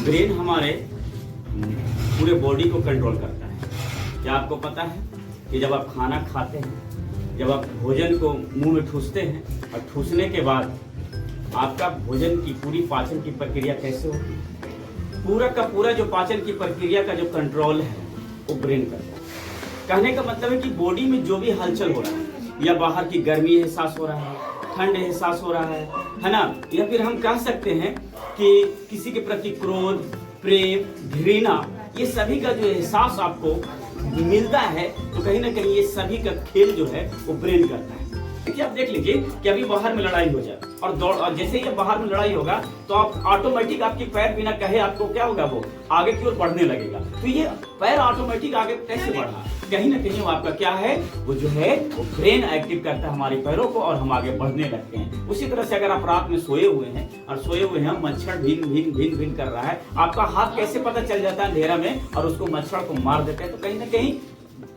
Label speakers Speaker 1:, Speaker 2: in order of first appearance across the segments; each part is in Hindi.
Speaker 1: ब्रेन हमारे पूरे बॉडी को कंट्रोल करता है। क्या आपको पता है कि जब आप खाना खाते हैं, जब आप भोजन को मुंह में ठूसते हैं और ठूसने के बाद आपका भोजन की पूरी पाचन की प्रक्रिया कैसे होती है? पूरा का पूरा जो पाचन की प्रक्रिया का जो कंट्रोल है वो ब्रेन करता है। कहने का मतलब है कि बॉडी में जो भी हलचल हो रहा है, या बाहर की गर्मी एहसास हो रहा है, ठंड एहसास हो रहा है ना, या फिर हम कह सकते हैं कि किसी के प्रति क्रोध, प्रेम, घृणा, ये सभी का जो एहसास आपको मिलता है, तो कहीं ना कहीं ये सभी का खेल जो है वो ब्रेन करता है। देखिए, आप देख लीजिए कि अभी बाहर में लड़ाई हो जाए और दौड़, और जैसे ही बाहर में लड़ाई होगा तो आप ऑटोमेटिक आपकी पैर बिना कहे आपको क्या होगा, वो आगे की ओर बढ़ने लगेगा। तो ये पैर ऑटोमेटिक आगे कैसे बढ़ा? कहीं ना कहीं वो आपका क्या है, वो जो है वो ब्रेन एक्टिव करता है हमारे पैरों को और हम आगे बढ़ने लगते हैं। उसी तरह से अगर आप रात में सोए हुए हैं और सोए हुए हैं, मच्छर भिन भिन भिन भिन कर रहा है, आपका हाथ कैसे पता चल जाता है अंधेरा में और उसको मच्छर को मार देते हैं? तो कहीं ना कहीं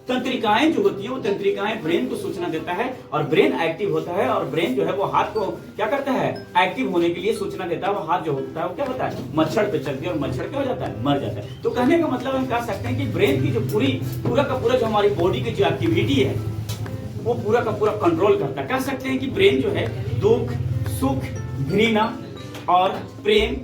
Speaker 1: तंत्रिकाएं जो होती है वो तंत्रिकाएं ब्रेन को सूचना देता है और ब्रेन एक्टिव होता है और ब्रेन जो है वो हाथ को क्या करता है, एक्टिव होने के लिए सूचना देता है। वो हाथ जो होता है वो क्या होता है, मच्छर पे चलती है और मच्छर क्या हो जाता है, मर जाता है। तो कहने का मतलब हम कह सकते हैं कि ब्रेन की जो पूरा का पूरा जो हमारी बॉडी की जो एक्टिविटी है वो पूरा का पूरा कंट्रोल करता है। कह सकते हैं कि ब्रेन जो है दुख, सुख, घृणा और प्रेम,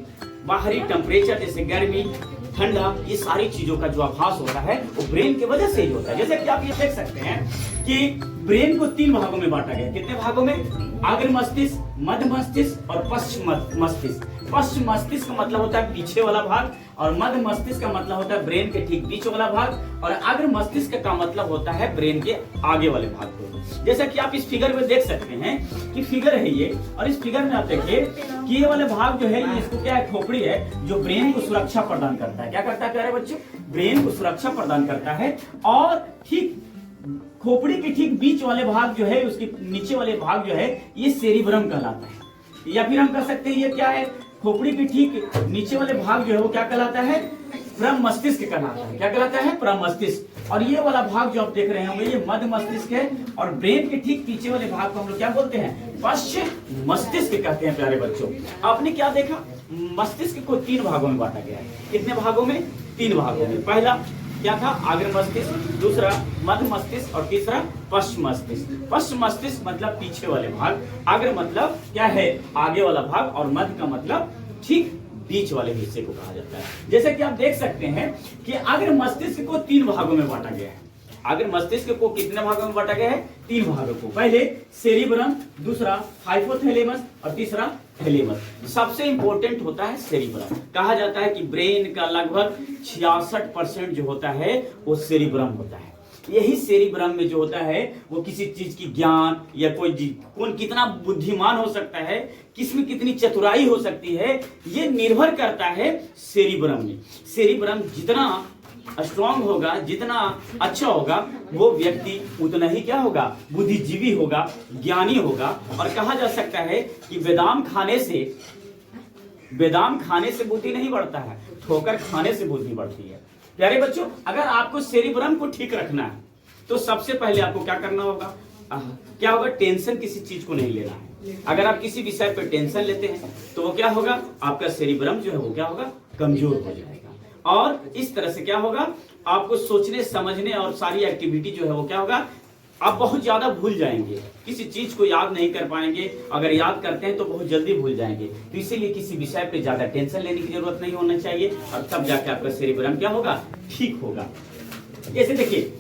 Speaker 1: बाहरी टेम्परेचर जैसे गर्मी, ठंडा, ये सारी चीजों का जो आभास होता है वो ब्रेन की वजह से ही होता है। जैसे कि आप ये देख सकते हैं कि ब्रेन को 3 भागों में बांटा गया है। कितने भागों में? अग्र मस्तिष्क, मध्य मस्तिष्क और पश्चिम मस्तिष्क। पश्चिम मस्तिष्क का मतलब होता है पीछे वाला भाग और मध्य मस्तिष्क का मतलब होता है ब्रेन के ठीक बीच वाला भाग और अग्र मस्तिष्क का मतलब होता है ब्रेन के आगे वाले भाग को। जैसा कि आप इस फिगर में देख सकते हैं कि फिगर है ये, और इस फिगर में आप देखिए कि ये वाले भाग जो है इसको क्या है, खोपड़ी है जो ब्रेन को सुरक्षा प्रदान करता है। क्या करता है प्यारे बच्चों? ब्रेन को सुरक्षा प्रदान करता है। और ठीक खोपड़ी के ठीक बीच वाले भाग जो है, उसके नीचे वाले भाग जो है, ये सेरिब्रम कहलाता है। या फिर हम कह सकते हैं ये क्या है, खोपड़ी के ठीक नीचे वाले भाग जो है वो क्या कहलाता है, परम मस्तिष्क कहलाता है। क्या कहलाता है? परम मस्तिष्क। और ये वाला भाग जो आप देख रहे होंगे ये मध्य मस्तिष्क है और ब्रेन के ठीक पीछे वाले भाग को हम लोग क्या बोलते हैं, पश्चिम मस्तिष्क कहते हैं। प्यारे बच्चों, आपने क्या देखा, मस्तिष्क को 3 भागों में बांटा गया है। कितने भागों में? 3 भागों में। पहला क्या था, अग्र मस्तिष्क, दूसरा मध्य मस्तिष्क और तीसरा पश्चिम मस्तिष्क। पश्चिम मस्तिष्क मतलब पीछे वाले भाग, अग्र मतलब क्या है, आगे वाला भाग, और मध्य का मतलब ठीक बीच वाले हिस्से को कहा जाता है। जैसे कि आप देख सकते हैं कि अग्र मस्तिष्क को 3 भागों में बांटा गया है। अग्र मस्तिष्क को कितने भागों में बांटा गया है? 3 भागों को। पहले सेरिब्रम, दूसरा हाइपोथैलेमस और तीसरा थैलेमस। सबसे इंपॉर्टेंट होता है सेरिब्रम। कहा जाता है कि ब्रेन का लगभग 66% जो होता है वो सेरिब्रम होता है। यही सेरिब्रम में जो होता है वो किसी चीज की ज्ञान या कौन कितना बुद्धिमान हो सकता है, किसमें कितनी चतुराई हो सकती है, ये निर्भर करता है सेरिब्रम में। सेरिब्रम जितना स्ट्रांग होगा, जितना अच्छा होगा, वो व्यक्ति उतना ही क्या होगा, बुद्धिजीवी होगा, ज्ञानी होगा। और कहा जा सकता है कि बादाम खाने से बुद्धि नहीं बढ़ता है, ठोकर खाने से बुद्धि बढ़ती है। प्यारे बच्चों, अगर आपको सेरिब्रम को ठीक रखना है तो सबसे पहले आपको क्या करना होगा, क्या होगा, टेंशन किसी चीज को नहीं लेना है। अगर आप किसी विषय पर टेंशन लेते हैं तो वो क्या होगा, आपका सेरिब्रम जो है वो क्या होगा, कमजोर हो जाएगा। और इस तरह से क्या होगा, आपको सोचने समझने और सारी एक्टिविटी जो है वो क्या होगा, आप बहुत ज्यादा भूल जाएंगे, किसी चीज को याद नहीं कर पाएंगे। अगर याद करते हैं तो बहुत जल्दी भूल जाएंगे। तो इसीलिए किसी विषय पे ज्यादा टेंशन लेने की जरूरत नहीं होना चाहिए और तब जाके आपका सेरिब्रम क्या होगा, ठीक होगा। जैसे देखिए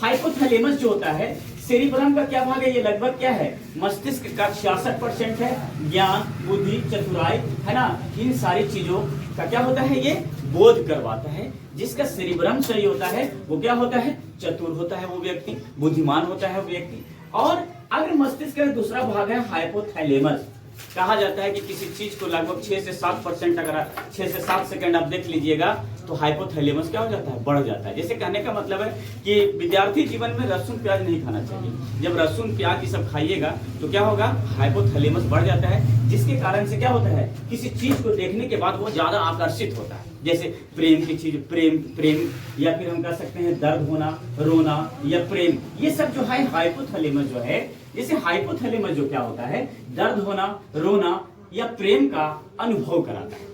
Speaker 1: हाइपोथैलेमस जो होता है, सेरिब्रम का क्या भाग है, ये लगभग क्या है, मस्तिष्क का 66% है। ज्ञान, बुद्धि, चतुराई, है ना, इन सारी चीजों का क्या होता है, ये बोध करवाता है। जिसका सेरिब्रम सही होता है वो क्या होता है, चतुर होता है वो व्यक्ति, बुद्धिमान होता है वो व्यक्ति। और अग्र मस्तिष्क का दूसरा भाग है हाइपोथैलेमस। कहा जाता है कि किसी चीज को लगभग 6 से 7%, अगर 6 से 7 सेकंड आप देख लीजिएगा तो हाइपोथैलेमस क्या हो जाता है, बढ़ जाता है। जैसे कहने का मतलब है कि विद्यार्थी जीवन में लहसुन प्याज नहीं खाना चाहिए। जब लहसुन प्याज ये सब खाइएगा तो क्या होगा, हाइपोथैलेमस बढ़ जाता है, जिसके कारण से क्या होता है, किसी चीज को देखने के बाद वो ज्यादा आकर्षित होता है। जैसे प्रेम की चीज, प्रेम या फिर हम कह सकते हैं दर्द होना, रोना या प्रेम, ये सब जो है हाइपोथैलेमस जो है, जैसे हाइपोथैलेमस जो क्या होता है, दर्द होना, रोना या प्रेम का अनुभव कराता है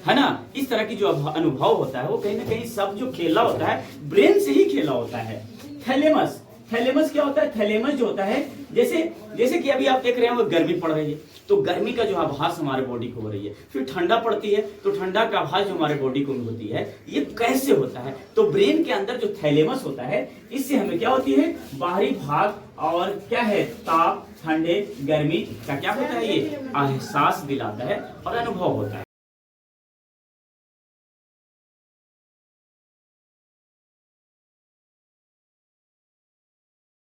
Speaker 1: है ना। इस तरह की जो अनुभव होता है वो कहीं ना कहीं सब जो खेला होता है ब्रेन से ही खेला होता है। थैलेमस, थैलेमस क्या होता है? थैलेमस जो होता है, जैसे कि अभी आप देख रहे हैं वो गर्मी पड़ रही है तो गर्मी का जो आभास हमारे बॉडी को हो रही है, फिर ठंडा पड़ती है तो ठंडा का आभास जो हमारे बॉडी को होती है, ये कैसे होता है? तो ब्रेन के अंदर जो थैलेमस होता है इससे हमें क्या होती है, बाहरी भाग और क्या है, ताप, ठंडे, गर्मी का क्या होता है, ये एहसास दिलाता है और अनुभव होता है।